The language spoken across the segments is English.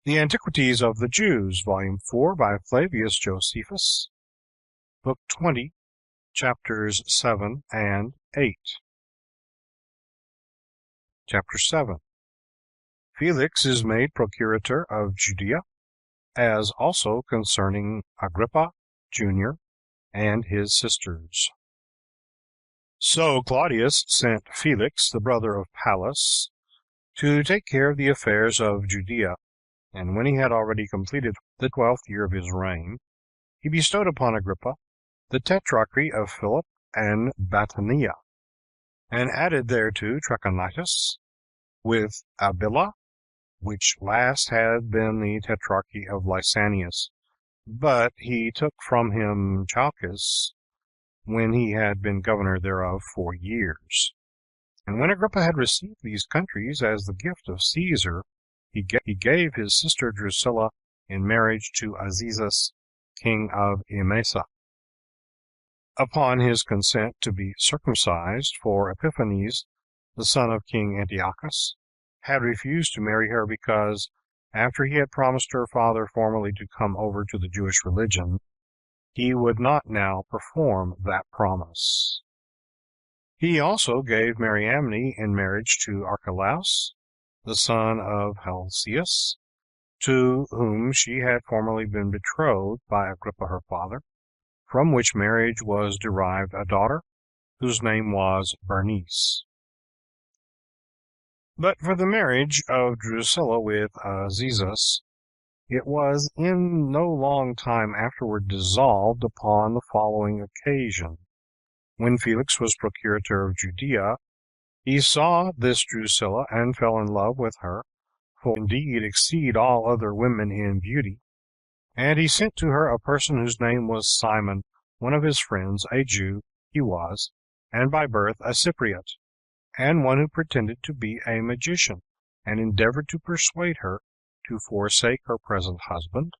The Antiquities of the Jews, Volume 4, by Flavius Josephus, Book 20, Chapters 7 and 8. Chapter 7. Felix is made Procurator of Judea, as also concerning Agrippa, Jr., and his sisters. So Claudius sent Felix, the brother of Pallas, to take care of the affairs of Judea. And when he had already completed the 12th year of his reign, he bestowed upon Agrippa the tetrarchy of Philip and Batanea, and added thereto Trachonitis, with Abila, which last had been the tetrarchy of Lysanias, but he took from him Chalcis, when he had been governor thereof 4 years. And when Agrippa had received these countries as the gift of Caesar, he gave his sister Drusilla in marriage to Azizus, king of Emesa, upon his consent to be circumcised, for Epiphanes, the son of King Antiochus, had refused to marry her because, after he had promised her father formerly to come over to the Jewish religion, he would not now perform that promise. He also gave Mariamne in marriage to Archelaus, the son of Helcias, to whom she had formerly been betrothed by Agrippa her father, from which marriage was derived a daughter, whose name was Bernice. But for the marriage of Drusilla with Azizus, it was in no long time afterward dissolved upon the following occasion. When Felix was procurator of Judea, he saw this Drusilla, and fell in love with her, for indeed exceed all other women in beauty. And he sent to her a person whose name was Simon, one of his friends, a Jew he was, and by birth a Cypriot, and one who pretended to be a magician, and endeavored to persuade her to forsake her present husband,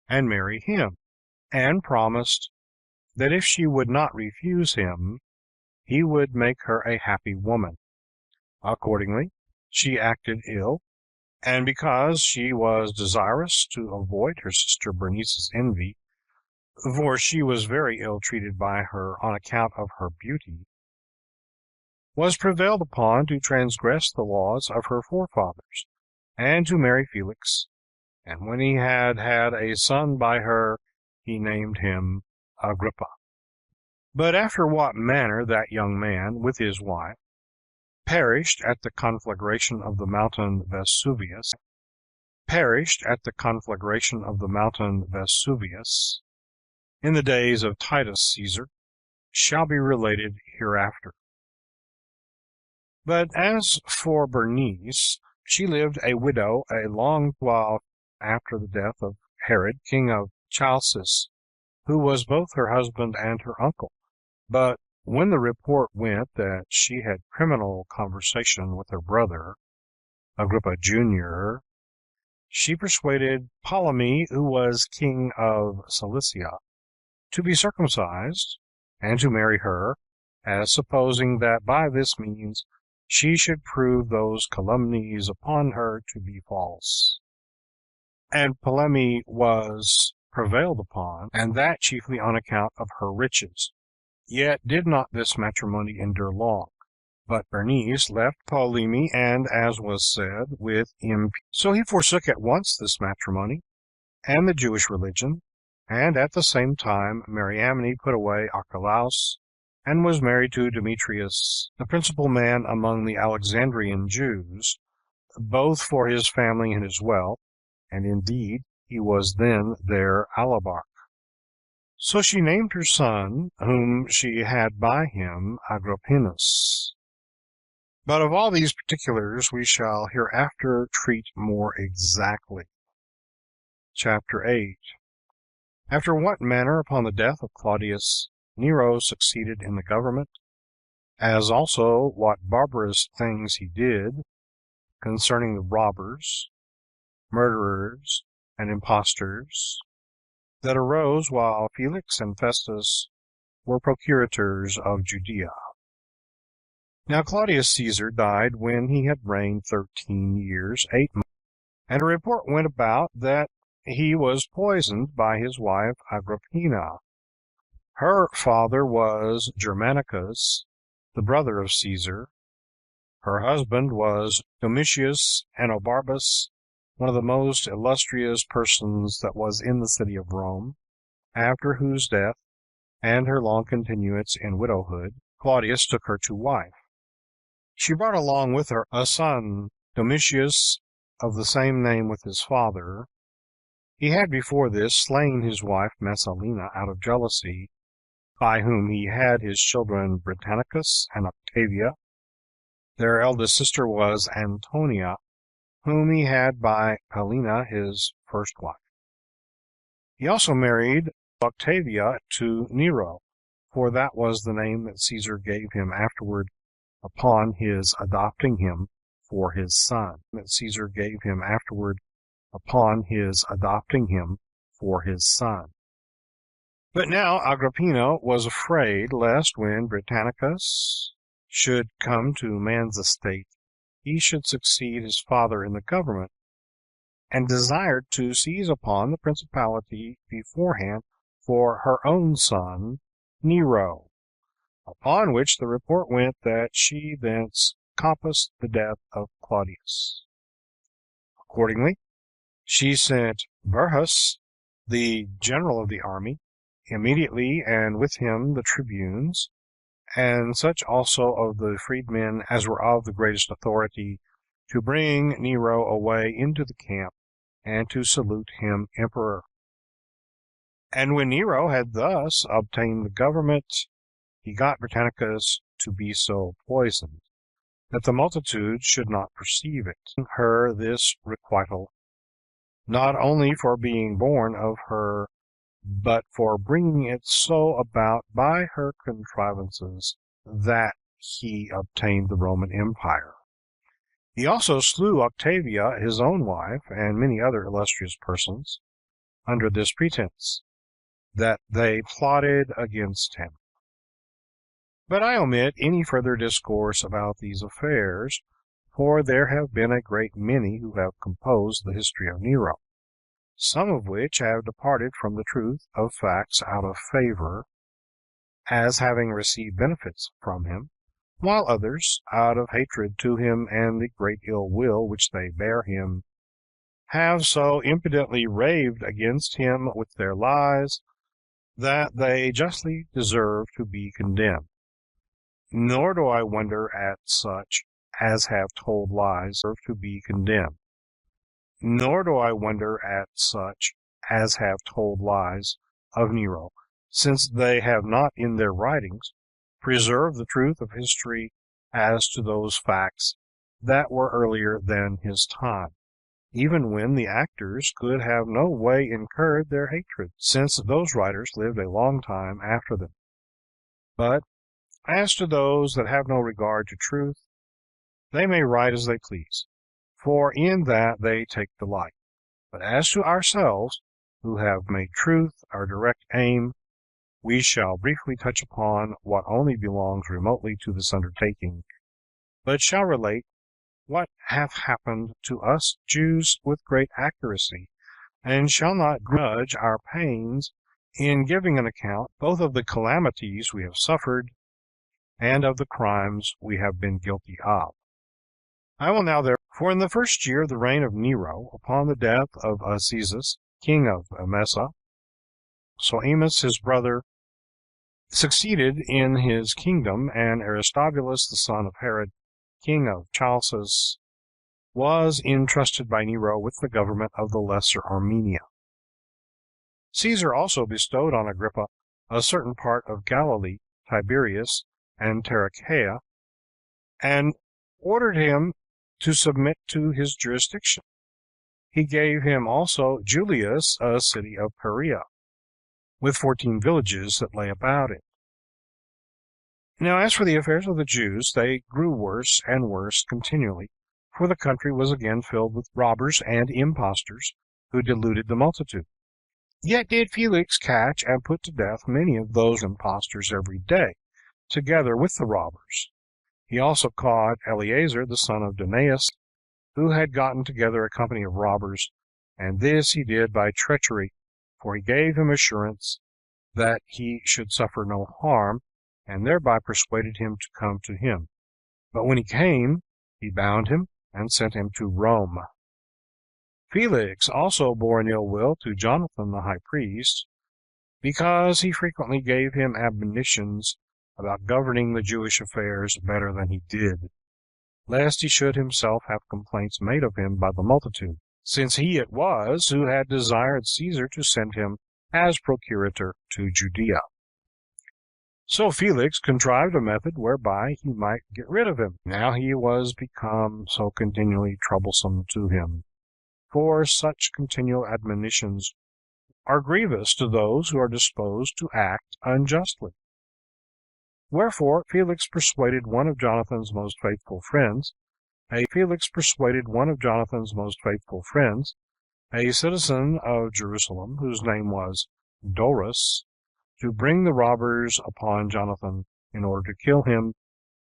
and marry him, and promised that if she would not refuse him, he would make her a happy woman. Accordingly, she acted ill, and because she was desirous to avoid her sister Bernice's envy, for she was very ill treated by her on account of her beauty, was prevailed upon to transgress the laws of her forefathers, and to marry Felix. And when he had had a son by her, he named him Agrippa. But after what manner that young man, with his wife, perished at the conflagration of the mountain Vesuvius, in the days of Titus Caesar, shall be related hereafter. But as for Bernice, she lived a widow a long while after the death of Herod, king of Chalcis, who was both her husband and her uncle. But when the report went that she had criminal conversation with her brother, Agrippa Jr., she persuaded Ptolemy, who was king of Cilicia, to be circumcised, and to marry her, as supposing that by this means she should prove those calumnies upon her to be false. And Ptolemy was prevailed upon, and that chiefly on account of her riches. Yet did not this matrimony endure long. But Bernice left Ptolemy, and, as was said, with so he forsook at once this matrimony, and the Jewish religion, and at the same time Mariamne put away Archelaus, and was married to Demetrius, the principal man among the Alexandrian Jews, both for his family and his wealth, and indeed he was then their alabarch. So she named her son, whom she had by him, Agrippinus. But of all these particulars we shall hereafter treat more exactly. Chapter 8. After what manner, upon the death of Claudius, Nero succeeded in the government, as also what barbarous things he did concerning the robbers, murderers, and impostors, that arose while Felix and Festus were procurators of Judea. Now Claudius Caesar died when he had reigned 13 years, 8 months. And a report went about that he was poisoned by his wife Agrippina. Her father was Germanicus, the brother of Caesar. Her husband was Domitius Anobarbus, one of the most illustrious persons that was in the city of Rome, after whose death, and her long continuance in widowhood, Claudius took her to wife. She brought along with her a son, Domitius, of the same name with his father. He had before this slain his wife Messalina out of jealousy, by whom he had his children Britannicus and Octavia. Their eldest sister was Antonia, whom he had by Paulina his first wife. He also married Octavia to Nero, for that was the name that Caesar gave him afterward upon his adopting him for his son. That Caesar gave him afterward upon his adopting him for his son. But now Agrippina was afraid lest when Britannicus should come to man's estate, he should succeed his father in the government, and desired to seize upon the principality beforehand for her own son Nero. Upon which the report went that she thence compassed the death of Claudius. Accordingly, she sent Burrhus, the general of the army, immediately, and with him the tribunes, and such also of the freedmen as were of the greatest authority, to bring Nero away into the camp, and to salute him emperor. And when Nero had thus obtained the government, he got Britannicus to be so poisoned, that the multitude should not perceive it. Her this requital, not only for being born of her, but for bringing it so about by her contrivances, that he obtained the Roman Empire. He also slew Octavia, his own wife, and many other illustrious persons, under this pretense, that they plotted against him. But I omit any further discourse about these affairs, for there have been a great many who have composed the history of Nero, some of which have departed from the truth of facts out of favor, as having received benefits from him, while others, out of hatred to him and the great ill will which they bear him, have so impudently raved against him with their lies, that they justly deserve to be condemned. Nor do I wonder at such as have told lies to be condemned. Nor do I wonder at such as have told lies of Nero, since they have not in their writings preserved the truth of history as to those facts that were earlier than his time, even when the actors could have no way incurred their hatred, since those writers lived a long time after them. But as to those that have no regard to truth, they may write as they please, for in that they take delight. But as to ourselves, who have made truth our direct aim, we shall briefly touch upon what only belongs remotely to this undertaking, but shall relate what hath happened to us Jews with great accuracy, and shall not grudge our pains in giving an account both of the calamities we have suffered and of the crimes we have been guilty of. I will now therefore, in the first year of the reign of Nero, upon the death of Azizus, king of Emesa, Soemus his brother succeeded in his kingdom, and Aristobulus the son of Herod, king of Chalcis, was entrusted by Nero with the government of the Lesser Armenia. Caesar also bestowed on Agrippa a certain part of Galilee, Tiberias, and Tarichaea, and ordered him to submit to his jurisdiction. He gave him also Julius, a city of Perea, with 14 villages that lay about it. Now as for the affairs of the Jews, they grew worse and worse continually, for the country was again filled with robbers and impostors, who deluded the multitude. Yet did Felix catch and put to death many of those impostors every day, together with the robbers. He also caught Eleazar the son of Daneus, who had gotten together a company of robbers, and this he did by treachery, for he gave him assurance that he should suffer no harm, and thereby persuaded him to come to him. But when he came, he bound him and sent him to Rome. Felix also bore an ill will to Jonathan the high priest, because he frequently gave him admonitions about governing the Jewish affairs better than he did, lest he should himself have complaints made of him by the multitude, since he it was who had desired Caesar to send him as procurator to Judea. So Felix contrived a method whereby he might get rid of him, now he was become so continually troublesome to him. For such continual admonitions are grievous to those who are disposed to act unjustly. Wherefore Felix persuaded one of Jonathan's most faithful friends, a citizen of Jerusalem, whose name was Doris, to bring the robbers upon Jonathan in order to kill him,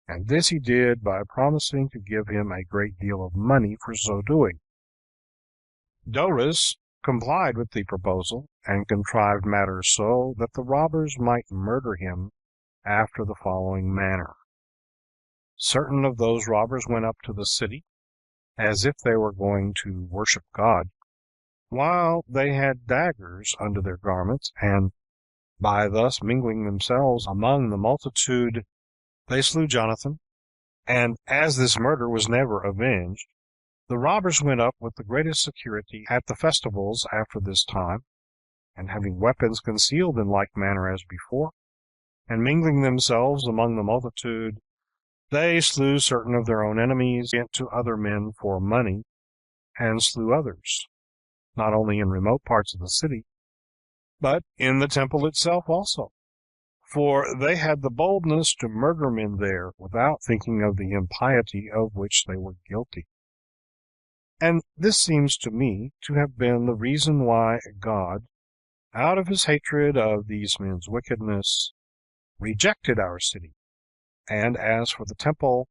and this he did by promising to give him a great deal of money for so doing. Doris complied with the proposal, and contrived matters so that the robbers might murder him after the following manner. Certain of those robbers went up to the city, as if they were going to worship God, while they had daggers under their garments, and by thus mingling themselves among the multitude, they slew Jonathan. And as this murder was never avenged, the robbers went up with the greatest security at the festivals after this time, and having weapons concealed in like manner as before, and mingling themselves among the multitude, they slew certain of their own enemies, went to other men for money, and slew others, not only in remote parts of the city, but in the temple itself also. For they had the boldness to murder men there without thinking of the impiety of which they were guilty. And this seems to me to have been the reason why God, out of his hatred of these men's wickedness, rejected our city, and as for the temple,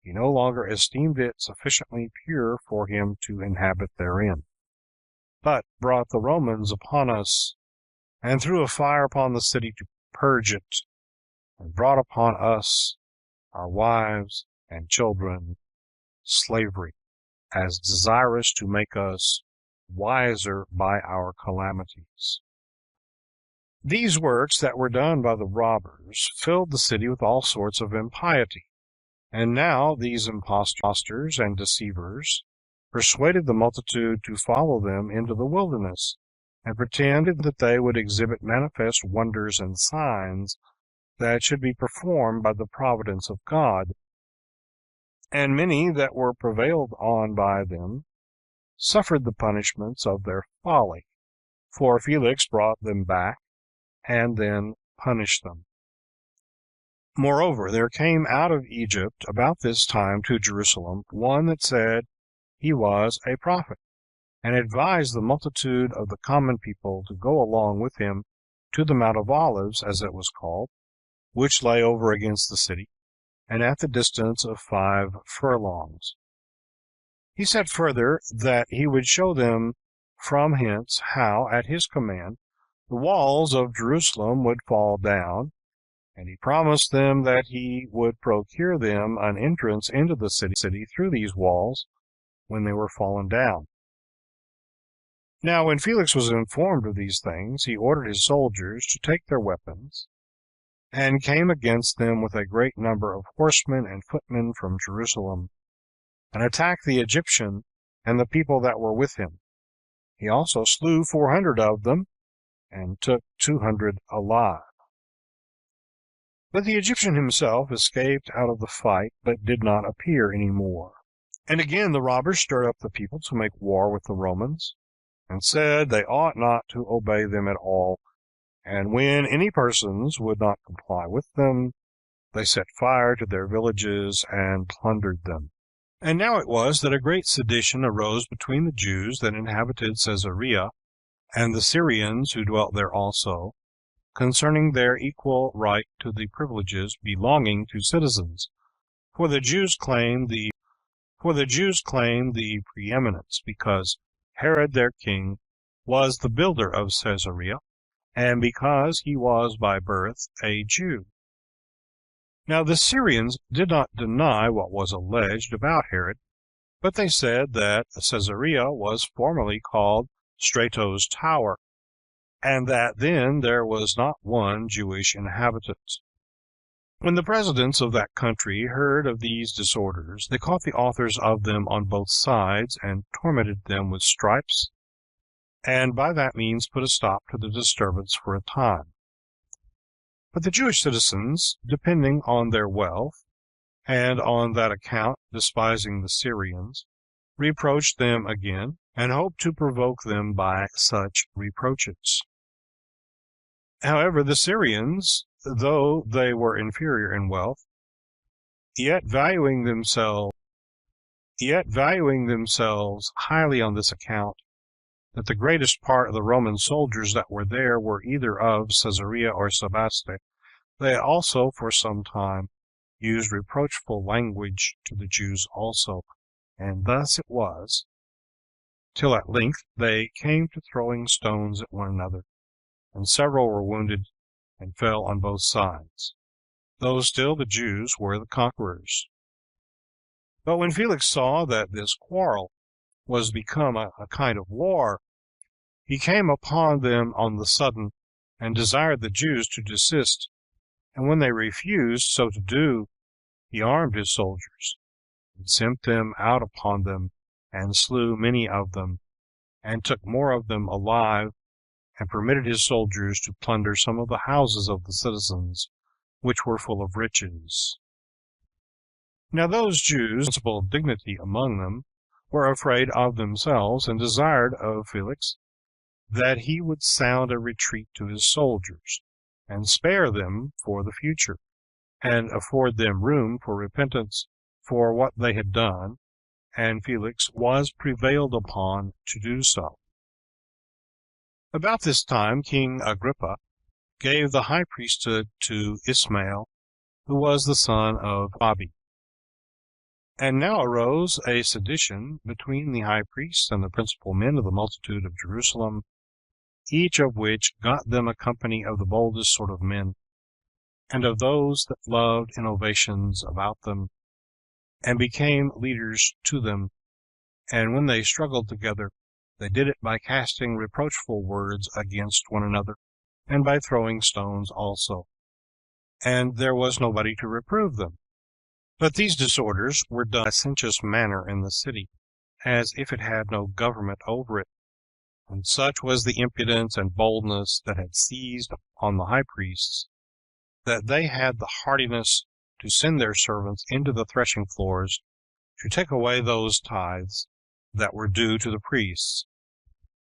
he no longer esteemed it sufficiently pure for him to inhabit therein, but brought the Romans upon us, and threw a fire upon the city to purge it, and brought upon us, our wives and children, slavery, as desirous to make us wiser by our calamities. These works that were done by the robbers filled the city with all sorts of impiety. And now these impostors and deceivers persuaded the multitude to follow them into the wilderness, and pretended that they would exhibit manifest wonders and signs that should be performed by the providence of God. And many that were prevailed on by them suffered the punishments of their folly. For Felix brought them back, and then punished them. Moreover, there came out of Egypt about this time to Jerusalem one that said he was a prophet, and advised the multitude of the common people to go along with him to the Mount of Olives, as it was called, which lay over against the city, and at the distance of 5 furlongs. He said further that he would show them from hence how, at his command, the walls of Jerusalem would fall down, and he promised them that he would procure them an entrance into the city through these walls when they were fallen down. Now when Felix was informed of these things, he ordered his soldiers to take their weapons, and came against them with a great number of horsemen and footmen from Jerusalem, and attacked the Egyptian and the people that were with him. He also slew 400 of them, and took 200 alive. But the Egyptian himself escaped out of the fight, but did not appear any more. And again the robbers stirred up the people to make war with the Romans, and said they ought not to obey them at all, and when any persons would not comply with them, they set fire to their villages and plundered them. And now it was that a great sedition arose between the Jews that inhabited Caesarea and the Syrians who dwelt there also, concerning their equal right to the privileges belonging to citizens. For the Jews claimed the For the Jews claimed the preeminence, because Herod their king was the builder of Caesarea, and because he was by birth a Jew. Now the Syrians did not deny what was alleged about Herod, but they said that Caesarea was formerly called Strato's Tower, and that then there was not one Jewish inhabitant. When the presidents of that country heard of these disorders, they caught the authors of them on both sides, and tormented them with stripes, and by that means put a stop to the disturbance for a time. But the Jewish citizens, depending on their wealth, and on that account despising the Syrians, reproached them again, and hoped to provoke them by such reproaches. However, the Syrians, though they were inferior in wealth, yet valuing themselves highly on this account, that the greatest part of the Roman soldiers that were there were either of Caesarea or Sebaste, they also for some time used reproachful language to the Jews also, and thus it was, till at length they came to throwing stones at one another, and several were wounded and fell on both sides, though still the Jews were the conquerors. But when Felix saw that this quarrel was become a kind of war, he came upon them on the sudden, and desired the Jews to desist, and when they refused so to do, he armed his soldiers, and sent them out upon them, and slew many of them, and took more of them alive, and permitted his soldiers to plunder some of the houses of the citizens, which were full of riches. Now those Jews, principal of dignity among them, were afraid of themselves, and desired of Felix that he would sound a retreat to his soldiers, and spare them for the future, and afford them room for repentance for what they had done, and Felix was prevailed upon to do so. About this time King Agrippa gave the high priesthood to Ismael, who was the son of Abi. And now arose a sedition between the high priest and the principal men of the multitude of Jerusalem, each of which got them a company of the boldest sort of men, and of those that loved innovations about them, and became leaders to them. And when they struggled together, they did it by casting reproachful words against one another, and by throwing stones also. And there was nobody to reprove them. But these disorders were done in a licentious manner in the city, as if it had no government over it. And such was the impudence and boldness that had seized on the high priests, that they had the hardiness to send their servants into the threshing floors to take away those tithes that were due to the priests,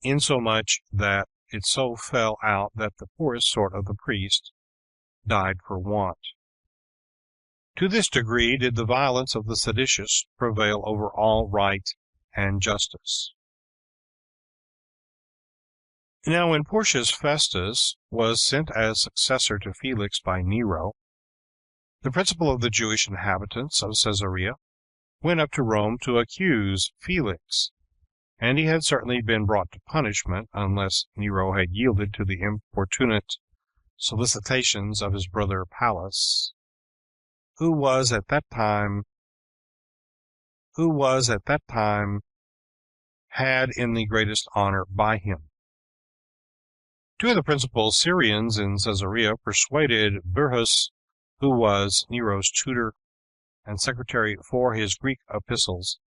insomuch that it so fell out that the poorest sort of the priests died for want. To this degree did the violence of the seditious prevail over all right and justice. Now when Porcius Festus was sent as successor to Felix by Nero, the principal of the Jewish inhabitants of Caesarea went up to Rome to accuse Felix, and he had certainly been brought to punishment, unless Nero had yielded to the importunate solicitations of his brother Pallas, who was at that time had in the greatest honor by him. Two of the principal Syrians in Caesarea persuaded Burrhus, who was Nero's tutor and secretary for his Greek epistles,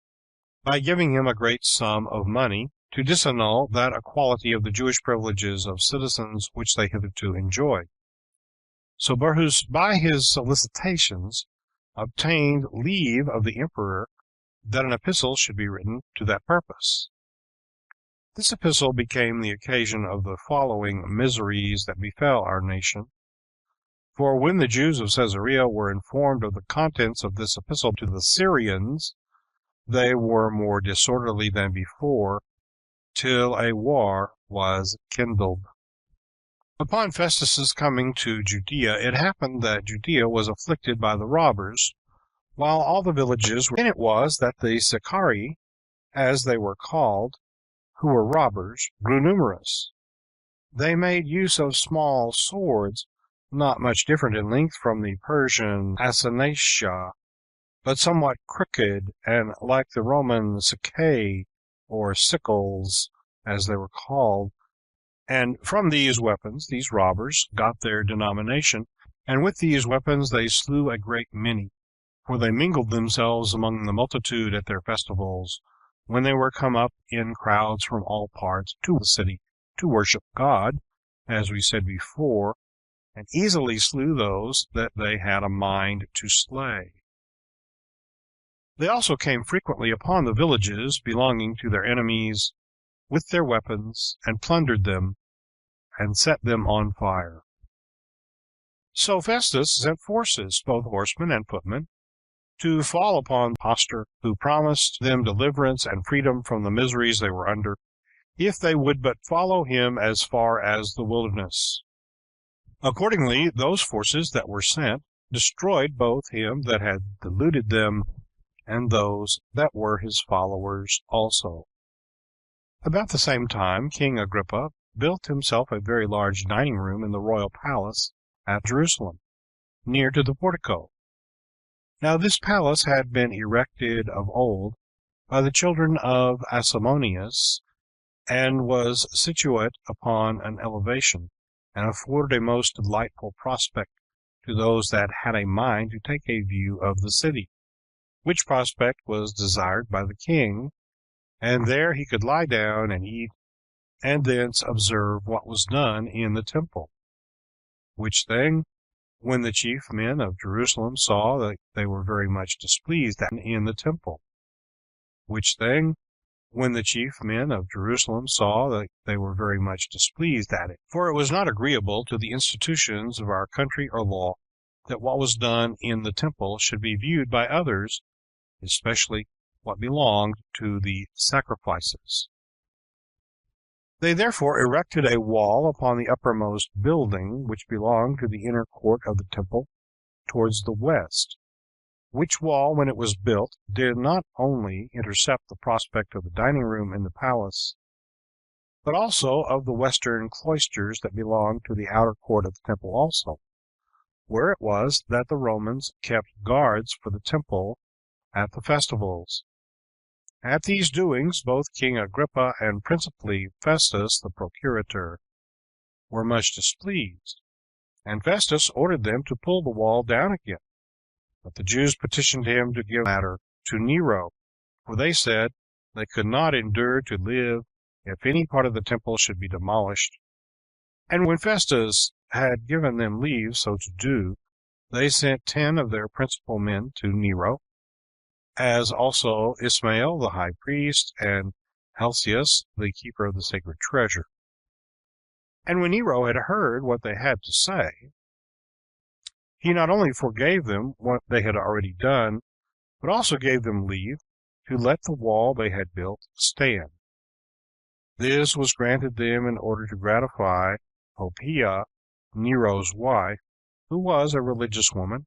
by giving him a great sum of money, to disannul that equality of the Jewish privileges of citizens which they hitherto enjoyed. So Burrhus, by his solicitations, obtained leave of the emperor that an epistle should be written to that purpose. This epistle became the occasion of the following miseries that befell our nation. For when the Jews of Caesarea were informed of the contents of this epistle to the Syrians, they were more disorderly than before, till a war was kindled. Upon Festus's coming to Judea, it happened that Judea was afflicted by the robbers, while all the villages were. Then it was that the Sicarii, as they were called, who were robbers, grew numerous. They made use of small swords, not much different in length from the Persian asenacia, but somewhat crooked, and like the Roman sicae, or sickles, as they were called. And from these weapons these robbers got their denomination, and with these weapons they slew a great many, for they mingled themselves among the multitude at their festivals, when they were come up in crowds from all parts to the city to worship God, as we said before, and easily slew those that they had a mind to slay. They also came frequently upon the villages belonging to their enemies with their weapons, and plundered them, and set them on fire. So Festus sent forces, both horsemen and footmen, to fall upon the impostor, who promised them deliverance and freedom from the miseries they were under, if they would but follow him as far as the wilderness. Accordingly, those forces that were sent destroyed both him that had deluded them and those that were his followers also. About the same time, King Agrippa built himself a very large dining room in the royal palace at Jerusalem, near to the portico. Now this palace had been erected of old by the children of Asamoneus, and was situate upon an elevation, and afforded a most delightful prospect to those that had a mind to take a view of the city, which prospect was desired by the king, and there he could lie down and eat, and thence observe what was done in the temple. Which thing, when the chief men of Jerusalem saw that they were very much displeased at in the temple. Which thing, when the chief men of Jerusalem saw that they were very much displeased at it. For it was not agreeable to the institutions of our country or law, that what was done in the temple should be viewed by others, especially what belonged to the sacrifices. They therefore erected a wall upon the uppermost building, which belonged to the inner court of the temple, towards the west, which wall, when it was built, did not only intercept the prospect of the dining room in the palace, but also of the western cloisters that belonged to the outer court of the temple also, where it was that the Romans kept guards for the temple at the festivals. At these doings, both King Agrippa and principally Festus the Procurator were much displeased, and Festus ordered them to pull the wall down again. But the Jews petitioned him to give the matter to Nero, for they said they could not endure to live if any part of the temple should be demolished. And when Festus had given them leave so to do, they sent 10 of their principal men to Nero, as also Ismael the high priest, and Helcias the keeper of the sacred treasure. And when Nero had heard what they had to say, he not only forgave them what they had already done, but also gave them leave to let the wall they had built stand. This was granted them in order to gratify Poppaea, Nero's wife, who was a religious woman,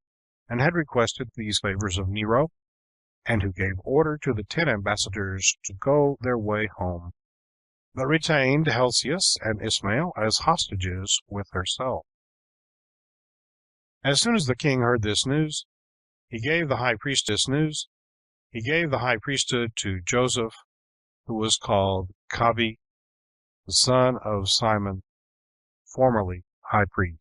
and had requested these favors of Nero, and who gave order to the 10 ambassadors to go their way home, but retained Helcias and Ismael as hostages with herself. As soon as the king heard this news, he gave the high priesthood to Joseph, who was called Cavi, the son of Simon, formerly high priest.